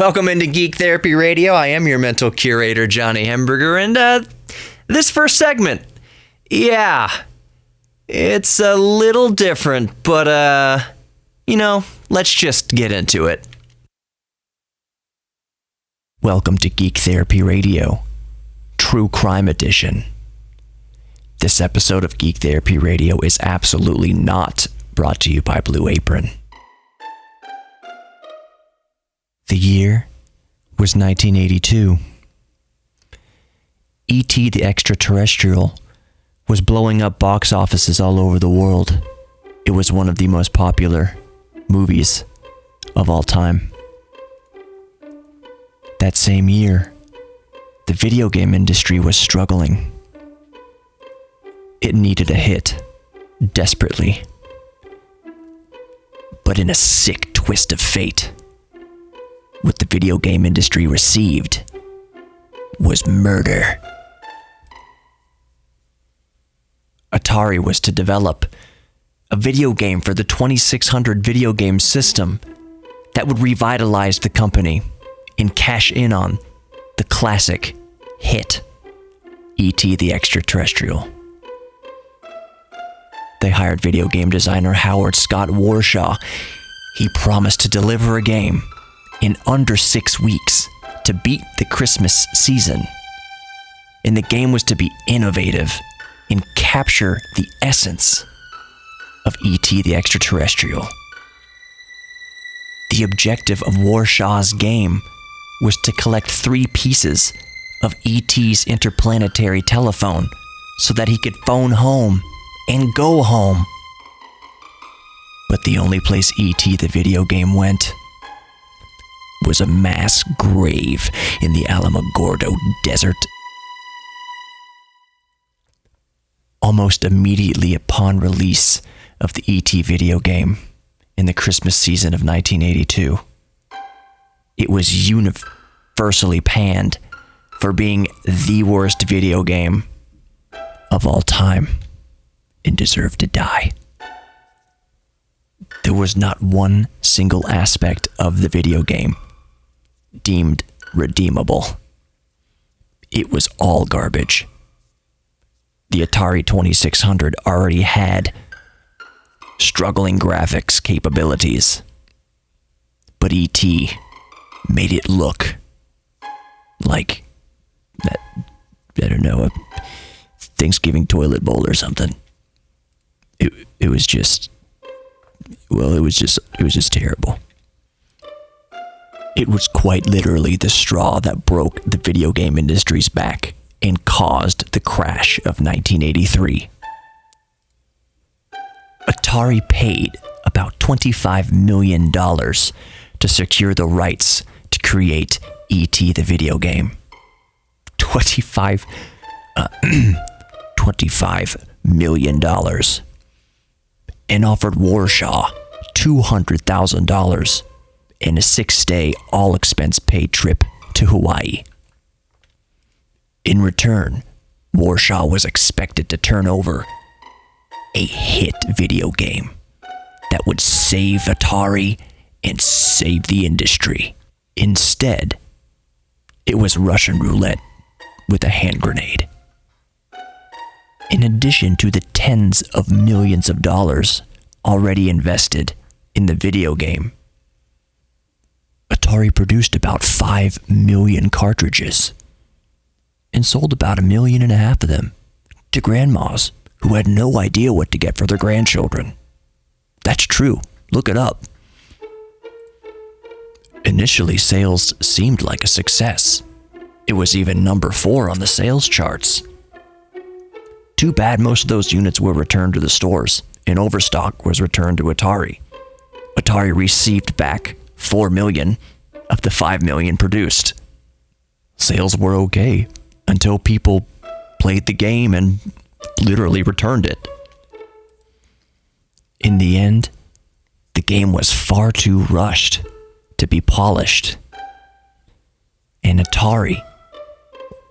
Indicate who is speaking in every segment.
Speaker 1: Welcome into Geek Therapy Radio. I am your mental curator, Johnny Hemberger, and this first segment, it's a little different, but, let's just get into it. Welcome to Geek Therapy Radio, True Crime Edition. This episode of Geek Therapy Radio is absolutely not brought to you by Blue Apron. The year was 1982. E.T. the Extraterrestrial was blowing up box offices all over the world. It was one of the most popular movies of all time. That same year, the video game industry was struggling. It needed a hit, desperately. But in a sick twist of fate, what the video game industry received was murder. Atari was to develop a video game for the 2600 video game system that would revitalize the company and cash in on the classic hit, E.T. the Extraterrestrial. They hired video game designer Howard Scott Warshaw. He promised to deliver a game in under 6 weeks to beat the Christmas season. And the game was to be innovative and capture the essence of E.T. the Extraterrestrial. The objective of Warshaw's game was to collect 3 pieces of E.T.'s interplanetary telephone so that he could phone home and go home. But the only place E.T. the video game went was a mass grave in the Alamogordo Desert. Almost immediately upon release of the E.T. video game in the Christmas season of 1982, it was universally panned for being the worst video game of all time and deserved to die. There was not one single aspect of the video game deemed redeemable. It was all garbage. The Atari 2600 already had struggling graphics capabilities, but E.T. made it look like, I don't know, a Thanksgiving toilet bowl or something. It was just terrible. It was quite literally the straw that broke the video game industry's back and caused the crash of 1983. Atari paid about $25 million to secure the rights to create E.T. the video game. $25 million. And offered Warshaw $200,000 and a 6-day all-expense-paid trip to Hawaii. In return, Warshaw was expected to turn over a hit video game that would save Atari and save the industry. Instead, it was Russian roulette with a hand grenade. In addition to the tens of millions of dollars already invested in the video game, Atari produced about 5 million cartridges and sold about 1.5 million of them to grandmas who had no idea what to get for their grandchildren. That's true. Look it up. Initially, sales seemed like a success. It was even number 4 on the sales charts. Too bad most of those units were returned to the stores, and overstock was returned to Atari. Atari received back 4 million of the 5 million produced. Sales were okay until people played the game and literally returned it. In the end, the game was far too rushed to be polished, and Atari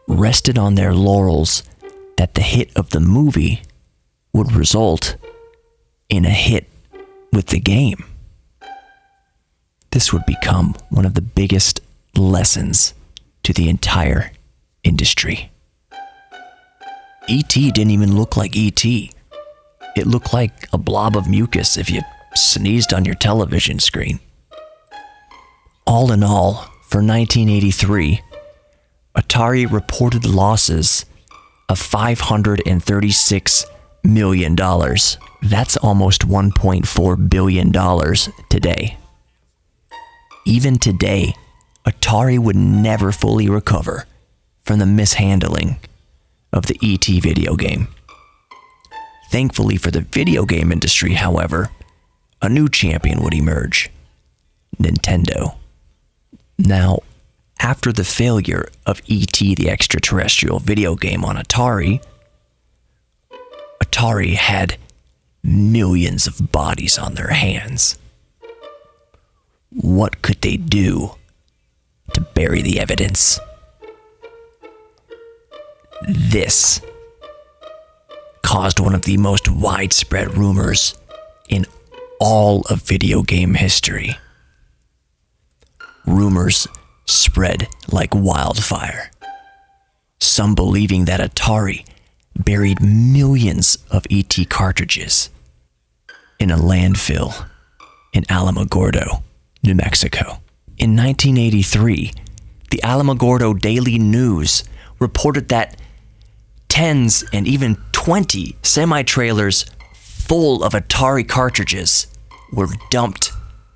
Speaker 1: rested on their laurels that the hit of the movie would result in a hit with the game. This would become one of the biggest lessons to the entire industry. E.T. didn't even look like E.T. It looked like a blob of mucus if you sneezed on your television screen. All in all, for 1983, Atari reported losses of $536 million. That's almost $1.4 billion today. Even today, Atari would never fully recover from the mishandling of the E.T. video game. Thankfully for the video game industry, however, a new champion would emerge: Nintendo. Now, after the failure of E.T. the extraterrestrial video game on Atari, Atari had millions of bodies on their hands. What could they do to bury the evidence? This caused one of the most widespread rumors in all of video game history. Rumors spread like wildfire. Some believing that Atari buried millions of E.T. cartridges in a landfill in Alamogordo, New Mexico. In 1983, the Alamogordo Daily News reported that tens and even 20 semi-trailers full of Atari cartridges were dumped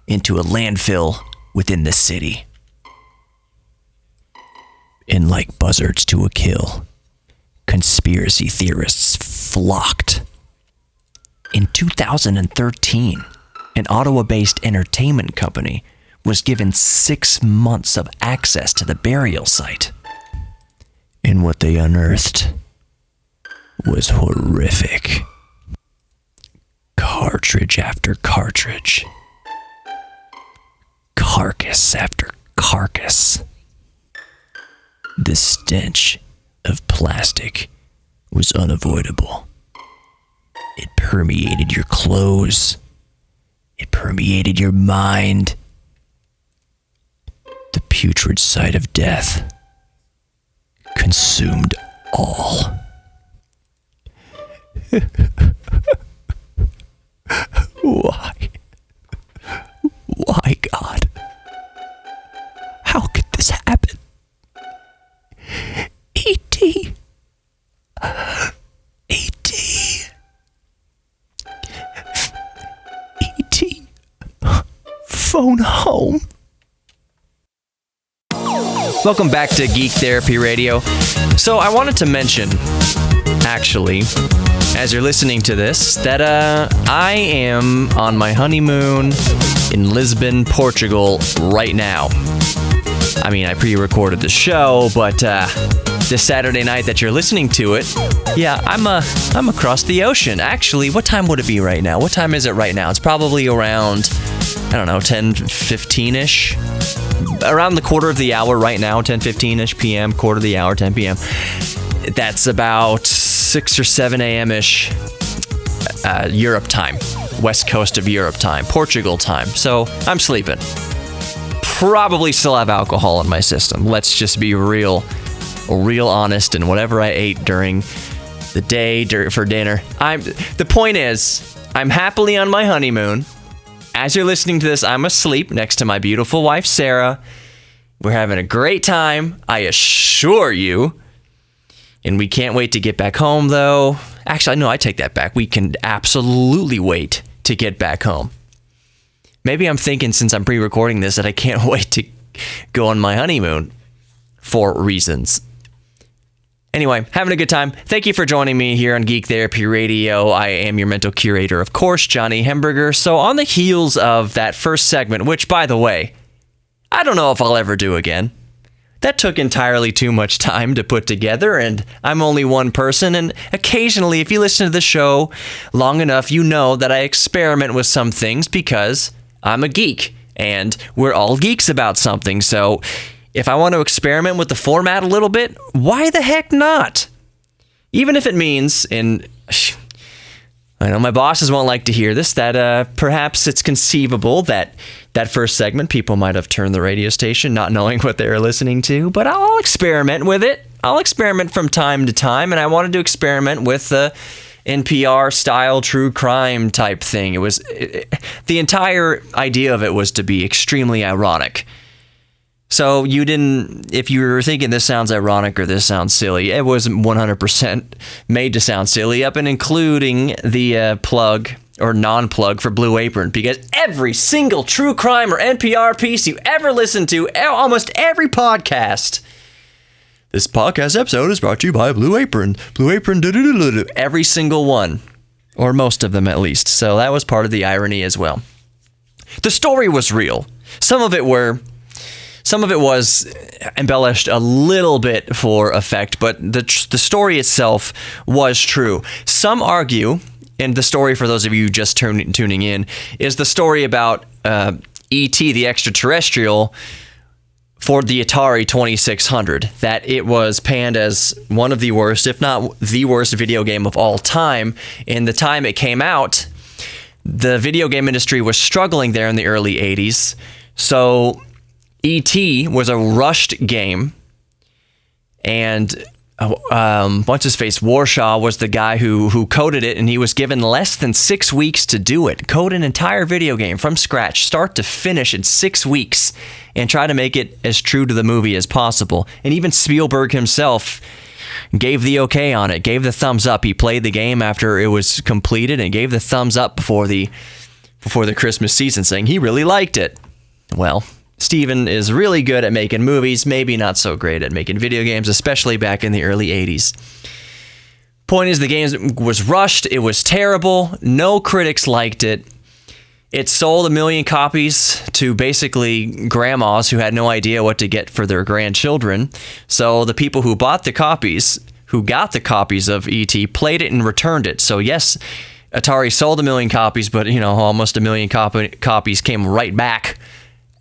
Speaker 1: into a landfill within the city. And like buzzards to a kill, conspiracy theorists flocked. In 2013, an Ottawa-based entertainment company was given 6 months of access to the burial site. And what they unearthed was horrific. Cartridge after cartridge. Carcass after carcass. The stench of plastic was unavoidable. It permeated your clothes. It permeated your mind. The putrid sight of death consumed all. Why? Why, God? How could this happen? E.T. E.T. E.T. Phone home. Welcome back to Geek Therapy Radio. So I wanted to mention, actually, as you're listening to this, that I am on my honeymoon in Lisbon, Portugal right now. I mean, I pre-recorded the show, but this Saturday night that you're listening to it, yeah, I'm across the ocean. Actually, what time would it be right now? What time is it right now? It's probably around, I don't know, 10:15-ish. Around the quarter of the hour right now, 10:15-ish p.m., quarter of the hour, 10 p.m. That's about 6 or 7 a.m.-ish Europe time, west coast of Europe time, Portugal time. So I'm sleeping. Probably still have alcohol in my system. Let's just be real honest. And whatever I ate during the day for dinner, the point is, I'm happily on my honeymoon. As you're listening to this, I'm asleep next to my beautiful wife, Sarah. We're having a great time, I assure you. And we can't wait to get back home, though. Actually, no, I take that back. We can absolutely wait to get back home. Maybe I'm thinking, since I'm pre-recording this, that I can't wait to go on my honeymoon for reasons. Anyway, having a good time. Thank you for joining me here on Geek Therapy Radio. I am your mental curator, of course, Johnny Hemberger. So on the heels of that first segment, which, by the way, I don't know if I'll ever do again. That took entirely too much time to put together, and I'm only one person, and occasionally, if you listen to the show long enough, you know that I experiment with some things because I'm a geek, and we're all geeks about something, so if I want to experiment with the format a little bit, why the heck not? Even if it means, I know my bosses won't like to hear this, that perhaps it's conceivable that first segment people might have turned the radio station not knowing what they were listening to, but I'll experiment with it. I'll experiment from time to time, and I wanted to experiment with the NPR-style true crime type thing. The entire idea of it was to be extremely ironic. So if you were thinking this sounds ironic or this sounds silly, it wasn't 100% made to sound silly, up and including the plug or non-plug for Blue Apron, because every single true crime or NPR piece you ever listen to, almost every podcast, this podcast episode is brought to you by Blue Apron. Blue Apron, every single one, or most of them at least. So that was part of the irony as well. The story was real. Some of it was embellished a little bit for effect, but the story itself was true. Some argue, and the story, for those of you just tuning in, is the story about E.T., the extraterrestrial, for the Atari 2600, that it was panned as one of the worst, if not the worst video game of all time. In the time it came out, the video game industry was struggling there in the early 80s, so E.T. was a rushed game, and what's his face, Warshaw was the guy who coded it, and he was given less than 6 weeks to do it. Code an entire video game from scratch, start to finish, in 6 weeks, and try to make it as true to the movie as possible. And even Spielberg himself gave the okay on it, gave the thumbs up. He played the game after it was completed and gave the thumbs up before the Christmas season, saying he really liked it. Well, Steven is really good at making movies, maybe not so great at making video games, especially back in the early 80s. Point is, the game was rushed, it was terrible, no critics liked it. It sold 1 million copies to basically grandmas who had no idea what to get for their grandchildren. So the people who got the copies of E.T., played it and returned it. So yes, Atari sold 1 million copies, but almost 1 million copies came right back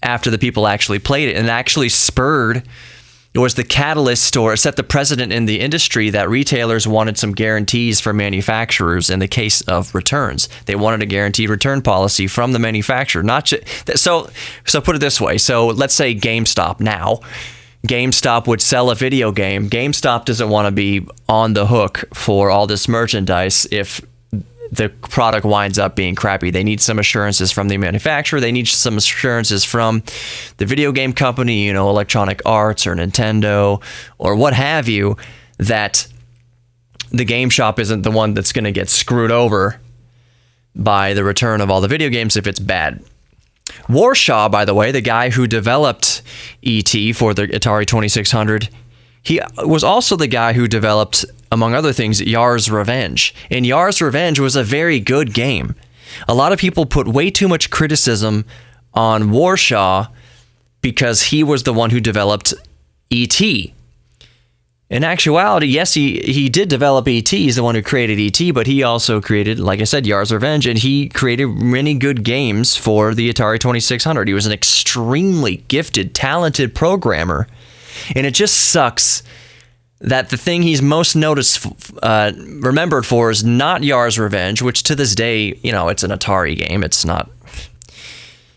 Speaker 1: after the people actually played it, and actually it was the catalyst, or set the precedent in the industry, that retailers wanted some guarantees for manufacturers in the case of returns. They wanted a guaranteed return policy from the manufacturer. So put it this way. So let's say GameStop now. GameStop would sell a video game. GameStop doesn't want to be on the hook for all this merchandise if the product winds up being crappy. They need some assurances from the manufacturer. They need some assurances from the video game company, Electronic Arts or Nintendo or what have you, that the game shop isn't the one that's going to get screwed over by the return of all the video games if it's bad. Warshaw, by the way, the guy who developed E.T. for the Atari 2600, he was also the guy who developed, among other things, Yar's Revenge. And Yar's Revenge was a very good game. A lot of people put way too much criticism on Warshaw because he was the one who developed E.T. In actuality, yes, he did develop E.T. He's the one who created E.T., but he also created, like I said, Yar's Revenge, and he created many good games for the Atari 2600. He was an extremely gifted, talented programmer. And it just sucks that the thing he's most remembered for is not Yar's Revenge, which to this day, it's an Atari game. It's not.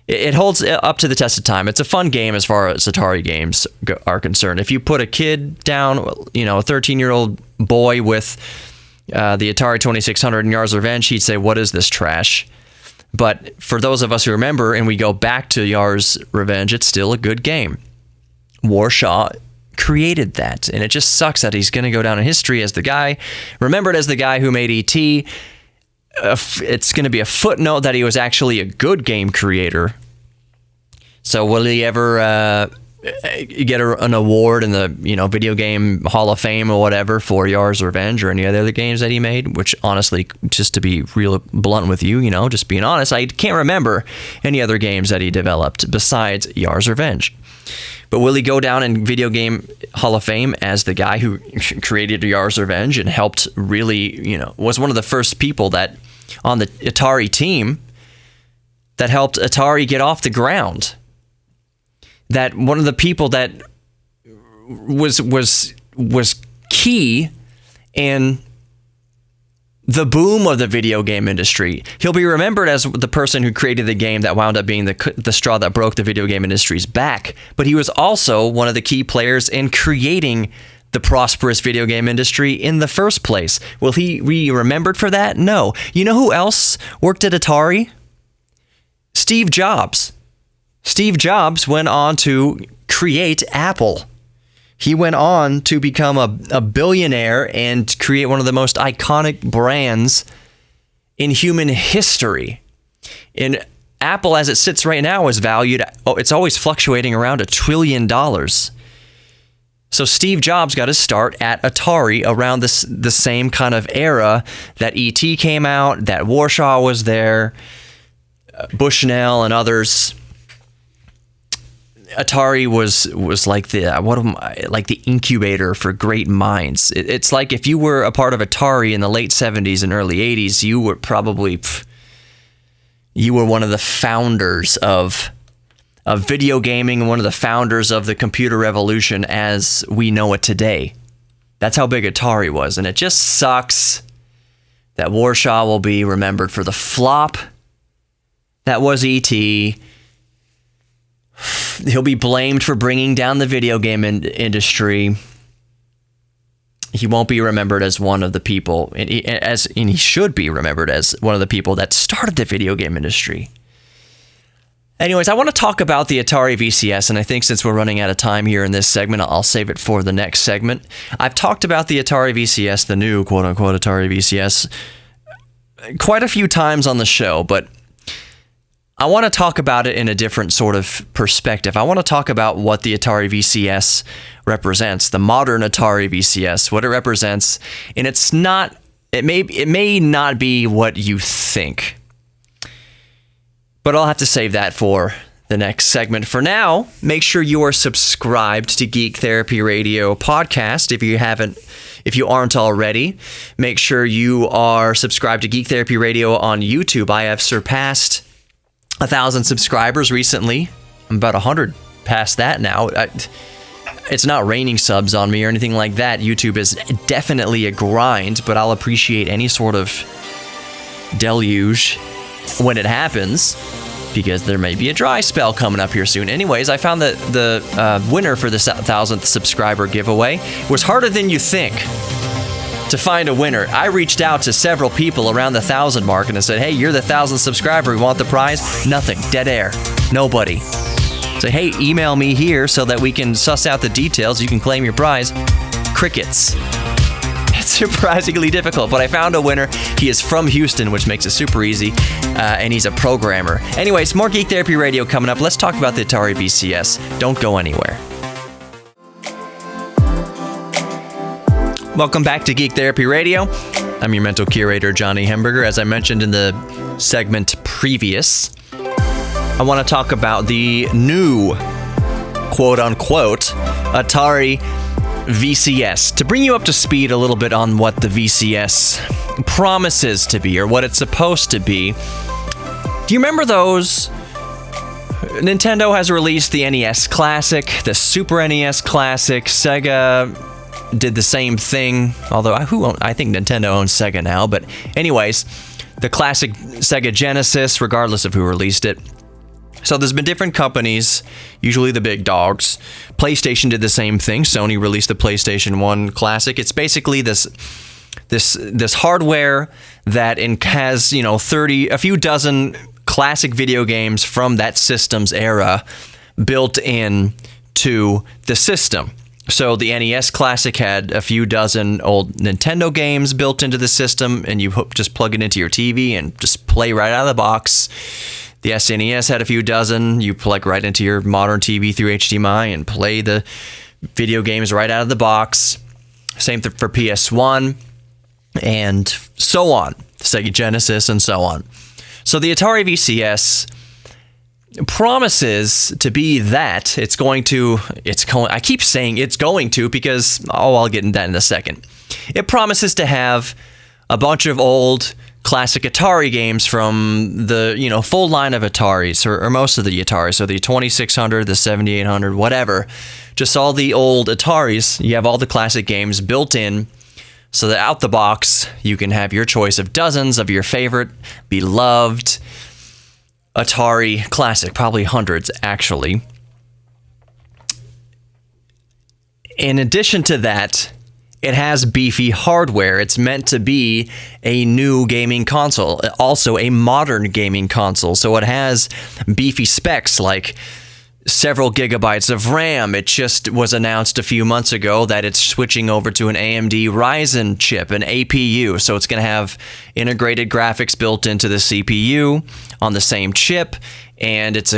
Speaker 1: It holds up to the test of time. It's a fun game as far as Atari games are concerned. If you put a kid down, a 13-year-old boy with the Atari 2600 and Yar's Revenge, he'd say, "What is this trash?" But for those of us who remember and we go back to Yar's Revenge, it's still a good game. Warshaw created that, and it just sucks that he's going to go down in history as the guy, remembered as the guy who made E.T. It's going to be a footnote that he was actually a good game creator. So will he ever get an award in the Video Game Hall of Fame or whatever for Yar's Revenge or any other games that he made? Which honestly, just to be real blunt with you, just being honest, I can't remember any other games that he developed besides Yar's Revenge. But will he go down in Video Game Hall of Fame as the guy who created Yar's Revenge and helped really, was one of the first people that on the Atari team that helped Atari get off the ground? That one of the people that was key in the boom of the video game industry. He'll be remembered as the person who created the game that wound up being the straw that broke the video game industry's back. But he was also one of the key players in creating the prosperous video game industry in the first place. Will he be remembered for that? No. You know who else worked at Atari? Steve Jobs. Steve Jobs went on to create Apple. He went on to become a billionaire and create one of the most iconic brands in human history. And Apple, as it sits right now, is valued, it's always fluctuating around $1 trillion. So Steve Jobs got his start at Atari around the same kind of era that E.T. came out, that Warsaw was there, Bushnell and others. Atari was like the incubator for great minds. It's like if you were a part of Atari in the late 70s and early 80s, you were probably one of the founders of video gaming and one of the founders of the computer revolution as we know it today. That's how big Atari was, and it just sucks that Warsaw will be remembered for the flop that was E.T. He'll be blamed for bringing down the video game industry. He won't be remembered as one of the people, and he should be remembered as one of the people that started the video game industry. Anyways, I want to talk about the Atari VCS, and I think since we're running out of time here in this segment, I'll save it for the next segment. I've talked about the Atari VCS, the new quote-unquote Atari VCS, quite a few times on the show, but I want to talk about it in a different sort of perspective. I want to talk about what the Atari VCS represents, the modern Atari VCS, what it represents, and it may not be what you think. But I'll have to save that for the next segment. For now, make sure you are subscribed to Geek Therapy Radio podcast if you aren't already. Make sure you are subscribed to Geek Therapy Radio on YouTube. I have surpassed 1,000 subscribers recently. I'm about 100 past that now. It's not raining subs on me or anything like that. YouTube is definitely a grind, but I'll appreciate any sort of deluge when it happens, because there may be a dry spell coming up here soon. Anyways, I found that the winner for this 1,000th subscriber giveaway was harder than you think to find a winner. I reached out to several people around the 1,000 mark and I said, hey, you're the 1,000th subscriber. You want the prize? Nothing. Dead air. Nobody. Say, hey, email me here so that we can suss out the details. You can claim your prize. Crickets. It's surprisingly difficult, but I found a winner. He is from Houston, which makes it super easy, and he's a programmer. Anyways, more Geek Therapy Radio coming up. Let's talk about the Atari VCS. Don't go anywhere. Welcome back to Geek Therapy Radio. I'm your mental curator, Johnny Hemberger. As I mentioned in the segment previous, I want to talk about the new, quote-unquote, Atari VCS. To bring you up to speed a little bit on what the VCS promises to be, or what it's supposed to be. Do you remember those? Nintendo has released the NES Classic, the Super NES Classic. Sega did the same thing, although I think Nintendo owns Sega now. But anyways, the classic Sega Genesis, regardless of who released it. So there's been different companies, usually the big dogs. PlayStation did the same thing. Sony released the PlayStation 1 Classic. It's basically this hardware that has, a few dozen classic video games from that system's era built in to the system. So the NES Classic had a few dozen old Nintendo games built into the system, and you just plug it into your TV and just play right out of the box. The SNES had a few dozen. You plug right into your modern TV through HDMI and play the video games right out of the box. Same thing for PS1 and so on. Sega Genesis and so on. So the Atari VCS promises to be that. I keep saying it's going to because, I'll get into that in a second. It promises to have a bunch of old classic Atari games from the, full line of Ataris, or most of the Ataris, so the 2600, the 7800, whatever, just all the old Ataris. You have all the classic games built in, So that out the box, you can have your choice of dozens of your favorite, beloved Atari Classic, probably hundreds actually. In addition to that, it has beefy hardware. It's meant to be a new gaming console, also a modern gaming console. So it has beefy specs like several gigabytes of RAM. It just was announced a few months ago that it's switching over to an AMD Ryzen chip, an APU. So it's going to have integrated graphics built into the CPU on the same chip. And it's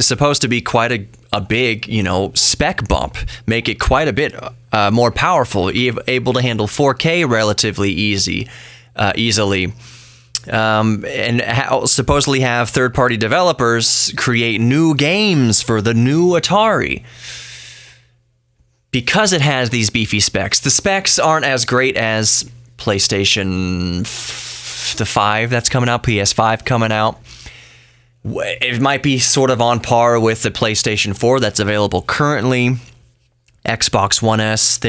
Speaker 1: supposed to be quite a big, spec bump, make it quite a bit more powerful, able to handle 4K relatively easily. And supposedly have third-party developers create new games for the new Atari. Because it has these beefy specs, the specs aren't as great as PlayStation 5 that's coming out, PS5 coming out. It might be sort of on par with the PlayStation 4 that's available currently. Xbox One S,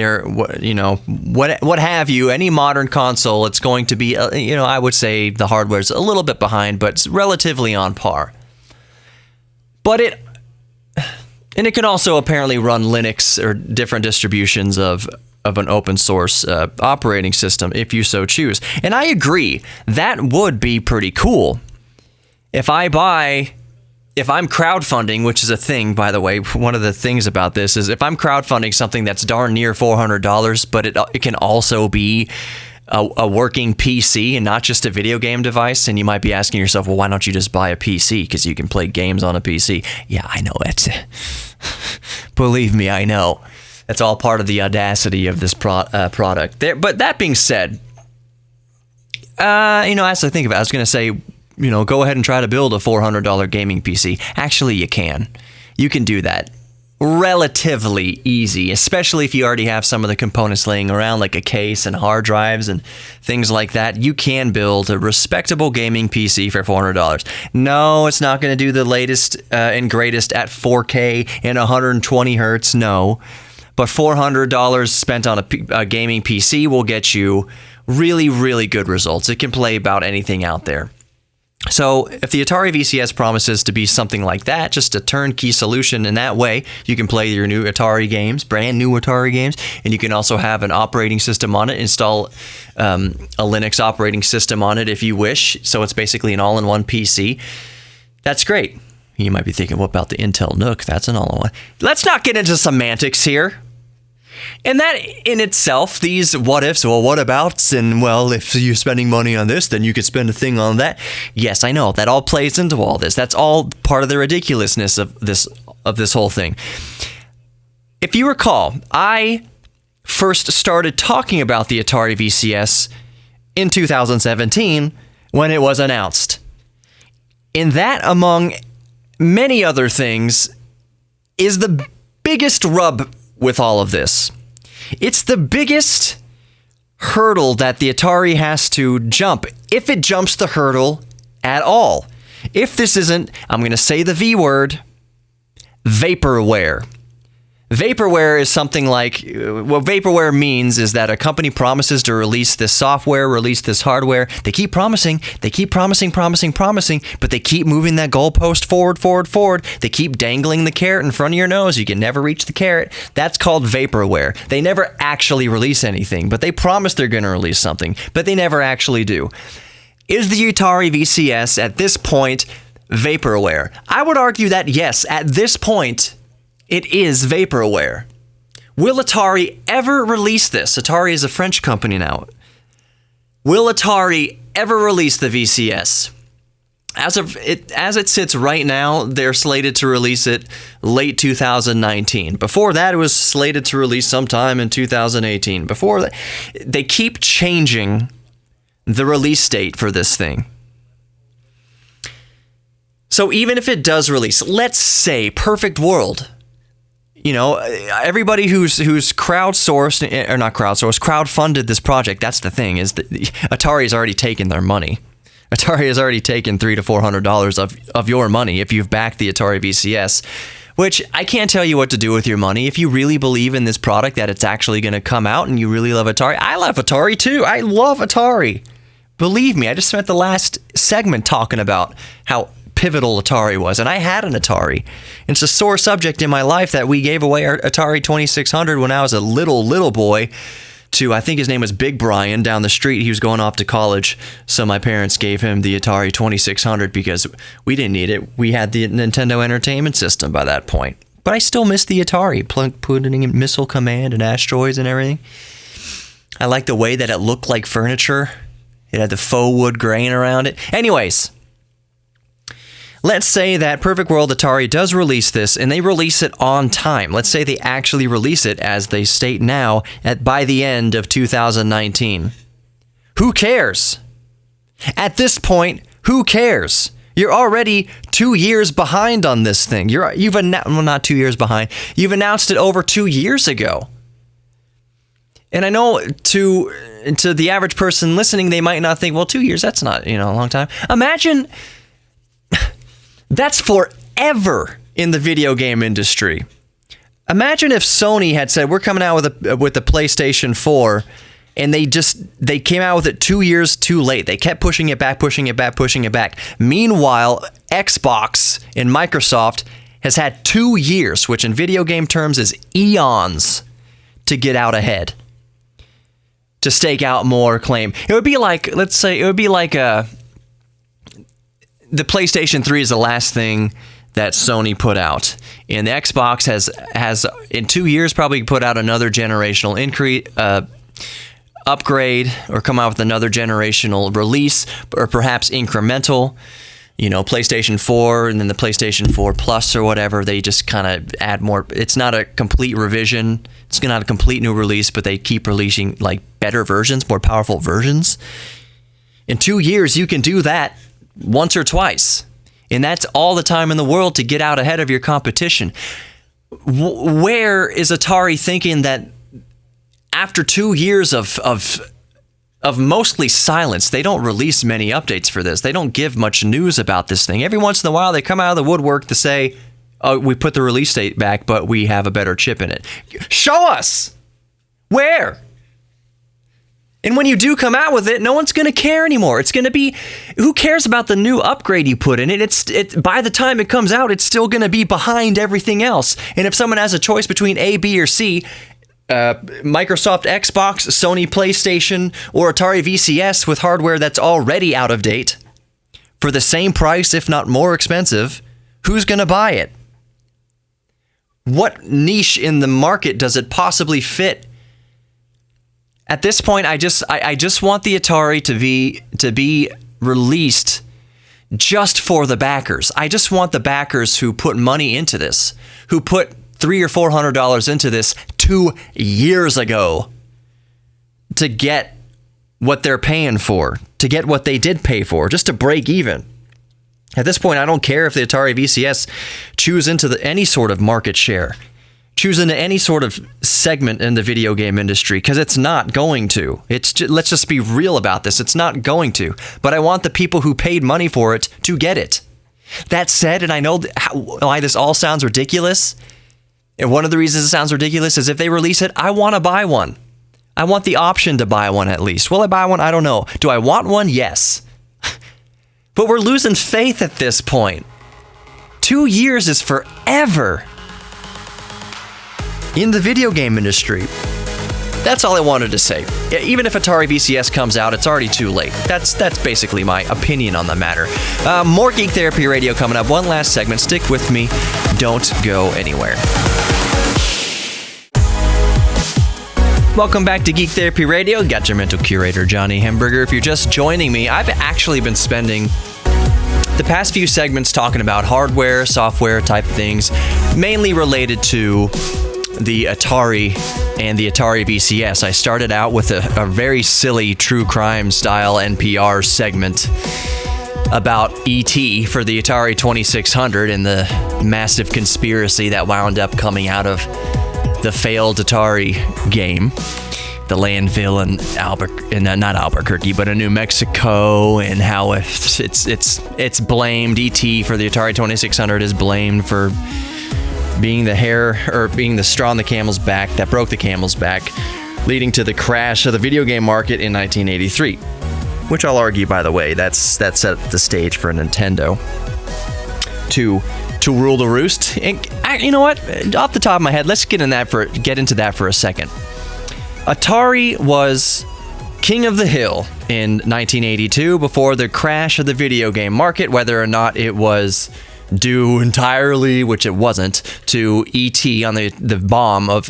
Speaker 1: what have you, any modern console, it's going to be, I would say the hardware's a little bit behind, but it's relatively on par. But it can also apparently run Linux or different distributions of an open source operating system if you so choose. And I agree, that would be pretty cool. If I'm crowdfunding, which is a thing, by the way, one of the things about this is if I'm crowdfunding something that's darn near $400, but it can also be a working PC and not just a video game device, and you might be asking yourself, well, why don't you just buy a PC? Because you can play games on a PC. Yeah, I know. Believe me, I know. That's all part of the audacity of this product. But that being said, as I think about it, I was going to say, go ahead and try to build a $400 gaming PC. Actually, you can. You can do that relatively easy, especially if you already have some of the components laying around, like a case and hard drives and things like that. You can build a respectable gaming PC for $400. No, it's not going to do the latest and greatest at 4K and 120 hertz. No. But $400 spent on a gaming PC will get you really, really good results. It can play about anything out there. So if the Atari VCS promises to be something like that, just a turnkey solution in that way, you can play your new Atari games, brand new Atari games, and you can also have an operating system on it, install a Linux operating system on it if you wish. So it's basically an all-in-one PC. That's great. You might be thinking, what about the Intel NUC? That's an all-in-one. Let's not get into semantics here. And that in itself, these what ifs, well, what abouts, and well, if you're spending money on this, then you could spend a thing on that. Yes, I know, that all plays into all this. That's all part of the ridiculousness of this whole thing. If you recall, I first started talking about the Atari VCS in 2017 when it was announced. And that, among many other things, is the biggest rub with all of this. It's the biggest hurdle that the Atari has to jump, if it jumps the hurdle at all. If this isn't, I'm going to say the V word, vaporware. Vaporware is something like, what vaporware means is that a company promises to release this software, release this hardware. They keep promising, but they keep moving that goalpost forward. They keep dangling the carrot in front of your nose. You can never reach the carrot. That's called vaporware. They never actually release anything, but they promise they're going to release something, but they never actually do. Is the Atari VCS at this point vaporware? I would argue that yes, at this point, it is vaporware. Will Atari ever release this? Atari is a French company now. Will Atari ever release the VCS? As it sits right now, they're slated to release it late 2019. Before that, it was slated to release sometime in 2018. Before that, they keep changing the release date for this thing. So even if it does release, let's say, perfect world, everybody who's crowdsourced, or not crowdsourced, crowdfunded this project, that's the thing, is that Atari has already taken their money. Atari has already taken $300 to $400 of your money if you've backed the Atari VCS Which I can't tell you what to do with your money. If you really believe in this product, that it's actually going to come out and you really love Atari. I love Atari too. I love Atari. Believe me, I just spent the last segment talking about how pivotal Atari was. And I had an Atari. It's a sore subject in my life that we gave away our Atari 2600 when I was a little boy to, I think his name was Big Brian, down the street. He was going off to college, so my parents gave him the Atari 2600 because we didn't need it. We had the Nintendo Entertainment System by that point. But I still miss the Atari, putting in Missile Command and Asteroids and everything. I like the way that it looked like furniture. It had the faux wood grain around it. Anyways, let's say that Perfect World Atari does release this, and they release it on time. Let's say they actually release it, as they state now, by the end of 2019. Who cares? At this point, who cares? You're already 2 years behind on this thing. Not 2 years behind. You've announced it over 2 years ago. And I know to the average person listening, they might not think, well, 2 years, that's not, a long time. Imagine... That's forever in the video game industry. Imagine if Sony had said, we're coming out with the PlayStation 4, and they came out with it 2 years too late. They kept pushing it back. Meanwhile, Xbox and Microsoft has had 2 years, which in video game terms is eons, to get out ahead, to stake out more claim. It would be like, the PlayStation 3 is the last thing that Sony put out. And the Xbox has in 2 years probably put out another generational upgrade, or come out with another generational release, or perhaps incremental. PlayStation 4 and then the PlayStation 4 Plus or whatever, they just kind of add more. It's not a complete revision. It's not a complete new release, but they keep releasing like better versions, more powerful versions. In 2 years, you can do that once or twice, and that's all the time in the world to get out ahead of your competition. Where is Atari thinking that after 2 years of mostly silence, they don't release many updates for this? They don't give much news about this thing. Every once in a while, they come out of the woodwork to say, oh, we put the release date back, but we have a better chip in it. Show us! Where? And when you do come out with it, no one's going to care anymore. It's going to be, who cares about the new upgrade you put in it? By the time it comes out, it's still going to be behind everything else. And if someone has a choice between A, B, or C, Microsoft Xbox, Sony PlayStation, or Atari VCS with hardware that's already out of date, for the same price, if not more expensive, who's going to buy it? What niche in the market does it possibly fit? At this point, I just want the Atari to be released just for the backers. I just want the backers who put money into this, who put $300 or $400 into this 2 years ago, to get what they're paying for, to get what they did pay for, just to break even. At this point, I don't care if the Atari VCS chews into any sort of market share, choose into any sort of segment in the video game industry, because it's not going to. Let's just be real about this. It's not going to. But I want the people who paid money for it to get it. That said, and I know why this all sounds ridiculous, and one of the reasons it sounds ridiculous is if they release it, I want to buy one. I want the option to buy one at least. Will I buy one? I don't know. Do I want one? Yes. But we're losing faith at this point. 2 years is forever in the video game industry. That's all I wanted to say. Even if Atari VCS comes out, it's already too late. That's basically my opinion on the matter. More Geek Therapy Radio coming up. One last segment. Stick with me. Don't go anywhere. Welcome back to Geek Therapy Radio. Got your mental curator, Johnny Hemberger. If you're just joining me, I've actually been spending the past few segments talking about hardware, software type things, mainly related to the Atari and the Atari VCS. I started out with a very silly true crime style NPR segment about E.T. for the Atari 2600 and the massive conspiracy that wound up coming out of the failed Atari game, the landfill in not Albuquerque, but in New Mexico, and how it's blamed. E.T. for the Atari 2600 is blamed for being the straw on the camel's back that broke the camel's back, leading to the crash of the video game market in 1983. Which I'll argue, by the way, that set the stage for Nintendo to rule the roost. And you know what? Off the top of my head, let's get into that for a second. Atari was king of the hill in 1982 before the crash of the video game market, whether or not it was due entirely, which it wasn't, to E.T. on the bomb of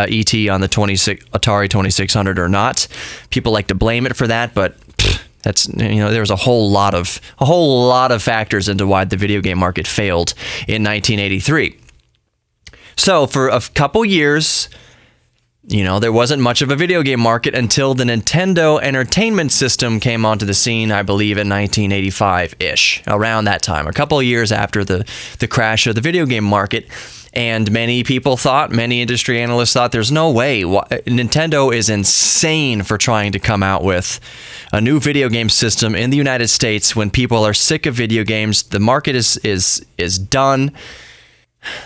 Speaker 1: E.T. on the Atari 2600 or not. People like to blame it for that, but that's, there's a whole lot of factors into why the video game market failed in 1983. So for a couple years, there wasn't much of a video game market until the Nintendo Entertainment System came onto the scene, I believe, in 1985-ish, around that time, a couple of years after the crash of the video game market. And many industry analysts thought, there's no way. Nintendo is insane for trying to come out with a new video game system in the United States when people are sick of video games. The market is done.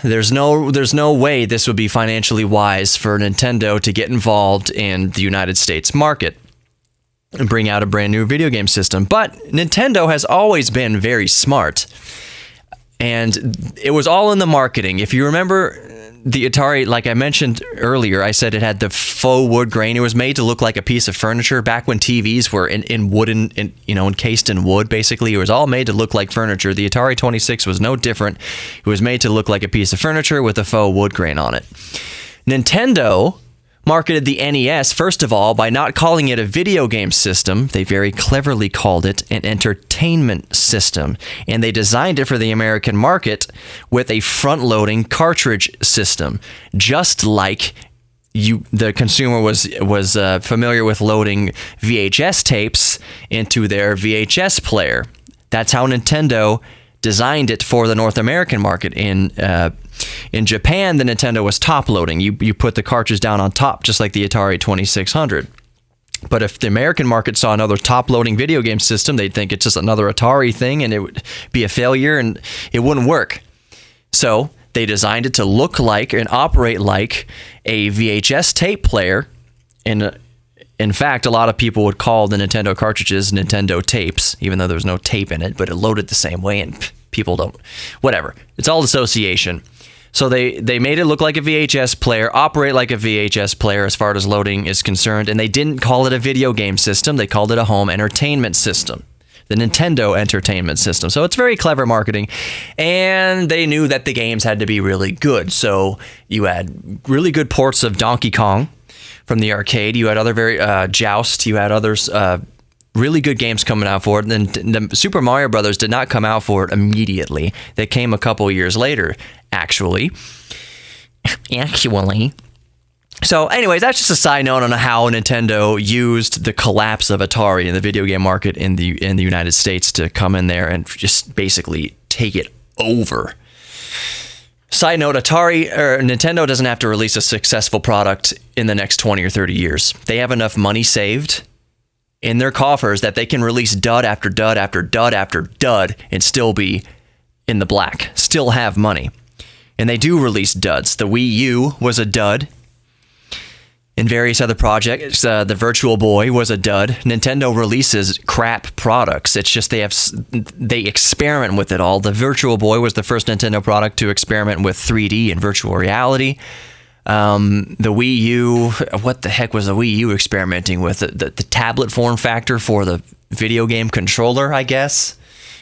Speaker 1: There's no way this would be financially wise for Nintendo to get involved in the United States market and bring out a brand new video game system. But Nintendo has always been very smart, and it was all in the marketing. If you remember the Atari, like I mentioned earlier, I said it had the faux wood grain. It was made to look like a piece of furniture back when TVs were in wooden, encased in wood, basically. It was all made to look like furniture. The Atari 26 was no different. It was made to look like a piece of furniture with a faux wood grain on it. Nintendo marketed the NES, first of all, by not calling it a video game system. They very cleverly called it an entertainment system. And they designed it for the American market with a front-loading cartridge system, just like the consumer was familiar with loading VHS tapes into their VHS player. That's how Nintendo designed it for the North American market. In Japan, the Nintendo was top-loading. You put the cartridge down on top, just like the Atari 2600. But if the American market saw another top-loading video game system, they'd think it's just another Atari thing, and it would be a failure, and it wouldn't work. So they designed it to look like and operate like a VHS tape player. In fact, a lot of people would call the Nintendo cartridges Nintendo tapes, even though there was no tape in it, but it loaded the same way, and people don't... Whatever. It's all association. So they made it look like a VHS player, operate like a VHS player as far as loading is concerned, and they didn't call it a video game system. They called it a home entertainment system, the Nintendo Entertainment System. So it's very clever marketing, and they knew that the games had to be really good. So you had really good ports of Donkey Kong from the arcade. You had other Joust. You had others... really good games coming out for it. And then the Super Mario Brothers did not come out for it immediately. They came a couple years later, actually. So anyways, that's just a side note on how Nintendo used the collapse of Atari in the video game market in the United States to come in there and just basically take it over. Side note, Nintendo doesn't have to release a successful product in the next 20 or 30 years. They have enough money saved in their coffers that they can release dud after dud after dud after dud and still be in the black, still have money. And they do release duds. The Wii U was a dud. In various other projects, the Virtual Boy was a dud. Nintendo releases crap products. It's just they experiment with it all. The Virtual Boy was the first Nintendo product to experiment with 3D and virtual reality. The Wii U, what the heck was the Wii U experimenting with? The tablet form factor for the video game controller, I guess.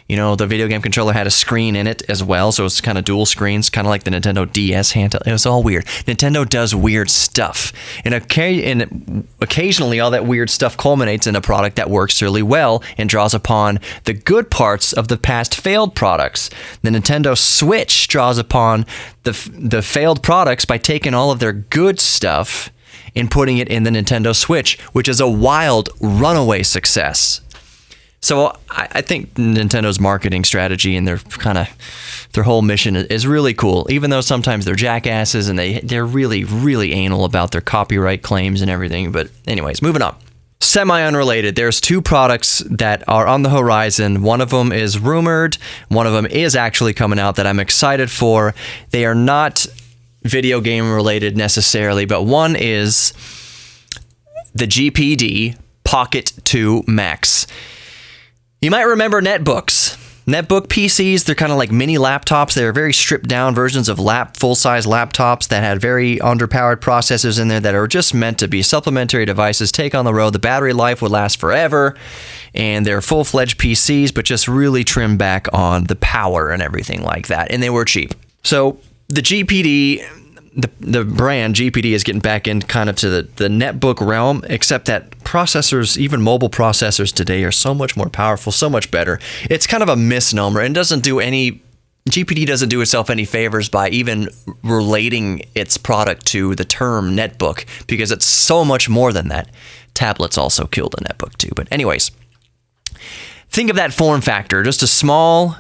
Speaker 1: The video game controller had a screen in it as well, so it's kind of dual screens, kind of like the Nintendo DS handheld. It was all weird. Nintendo does weird stuff, and occasionally all that weird stuff culminates in a product that works really well and draws upon the good parts of the past failed products. The Nintendo Switch draws upon the failed products by taking all of their good stuff and putting it in the Nintendo Switch, which is a wild runaway success. So I think Nintendo's marketing strategy and their whole mission is really cool, even though sometimes they're jackasses and they're really, really anal about their copyright claims and everything. But anyways, moving on. Semi-unrelated, there's two products that are on the horizon. One of them is rumored. One of them is actually coming out that I'm excited for. They are not video game related necessarily, but one is the GPD Pocket 2 Max. You might remember netbooks. Netbook PCs, they're kind of like mini laptops. They're very stripped down versions of full-size laptops that had very underpowered processors in there that are just meant to be supplementary devices, take on the road. The battery life would last forever, and they're full-fledged PCs, but just really trimmed back on the power and everything like that, and they were cheap. So the GPD, the brand GPD, is getting back in kind of to the netbook realm, except that processors, even mobile processors today, are so much more powerful, so much better. It's kind of a misnomer, and GPD doesn't do itself any favors by even relating its product to the term netbook, because it's so much more than that. Tablets also killed a netbook too. But anyways, think of that form factor, just a small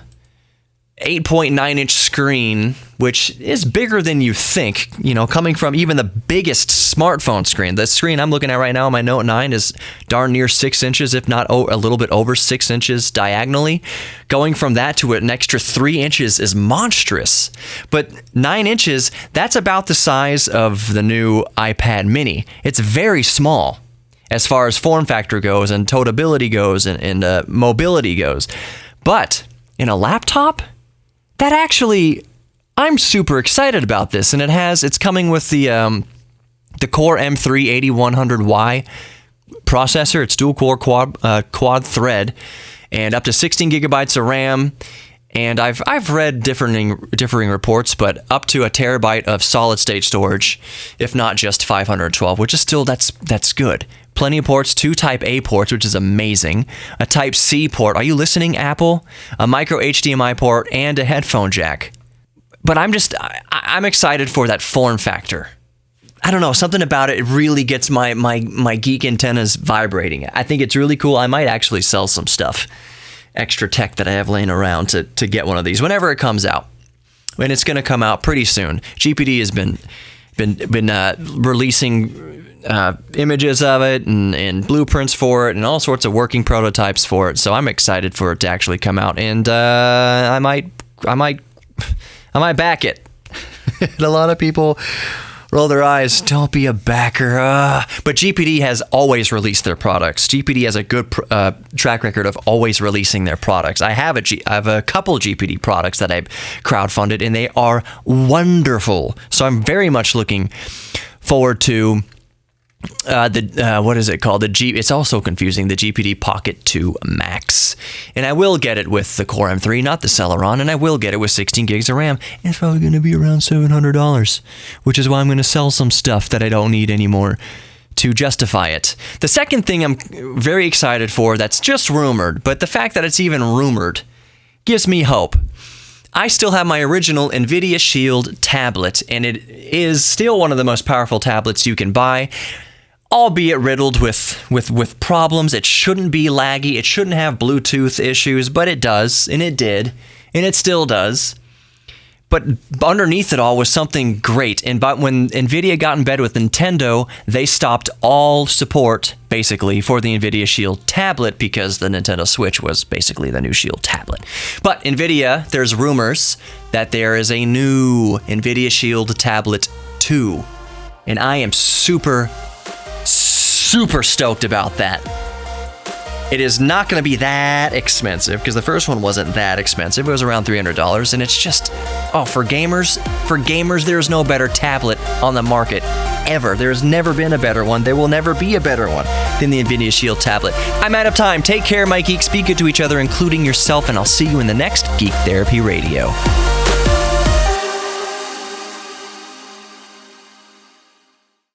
Speaker 1: 8.9-inch screen, which is bigger than you think, coming from even the biggest smartphone screen. The screen I'm looking at right now on my Note 9 is darn near 6 inches, if not a little bit over 6 inches diagonally. Going from that to an extra 3 inches is monstrous. But 9 inches, that's about the size of the new iPad mini. It's very small as far as form factor goes and toteability goes and mobility goes. But in a laptop, that actually, I'm super excited about this, and it's coming with the Core M3 8100Y processor. It's dual core quad thread, and up to 16 gigabytes of RAM. And I've read differing reports, but up to a terabyte of solid state storage, if not just 512, which is still that's good. Plenty of ports, 2 Type A ports, which is amazing. A Type C port. Are you listening, Apple? A micro HDMI port and a headphone jack. But I'm excited for that form factor. I don't know, something about it really gets my geek antennas vibrating. I think it's really cool. I might actually sell some stuff, extra tech that I have laying around to get one of these whenever it comes out. And it's going to come out pretty soon. GPD has been releasing images of it and blueprints for it and all sorts of working prototypes for it. So I'm excited for it to actually come out, and I might back it. And a lot of people roll their eyes. Don't be a backer. But GPD has always released their products. GPD has a good track record of always releasing their products. I have a couple GPD products that I've crowdfunded, and they are wonderful. So I'm very much looking forward to what is it called? It's also confusing, the GPD Pocket 2 Max. And I will get it with the Core M3, not the Celeron, and I will get it with 16 gigs of RAM. And it's probably going to be around $700, which is why I'm going to sell some stuff that I don't need anymore to justify it. The second thing I'm very excited for, that's just rumored, but the fact that it's even rumored gives me hope. I still have my original NVIDIA Shield tablet, and it is still one of the most powerful tablets you can buy, albeit riddled with problems. It shouldn't be laggy. It shouldn't have Bluetooth issues, but it does, and it did, and it still does. But underneath it all was something great. And when NVIDIA got in bed with Nintendo, they stopped all support, basically, for the NVIDIA Shield tablet because the Nintendo Switch was basically the new Shield tablet. But NVIDIA, there's rumors that there is a new NVIDIA Shield Tablet 2. And I am super stoked about that. It is not going to be that expensive because the first one wasn't that expensive. It was around $300, and it's just, for gamers, there's no better tablet on the market ever. There's never been a better one. There will never be a better one than the NVIDIA Shield tablet. I'm out of time. Take care, my geeks. Be good to each other, including yourself, and I'll see you in the next Geek Therapy Radio.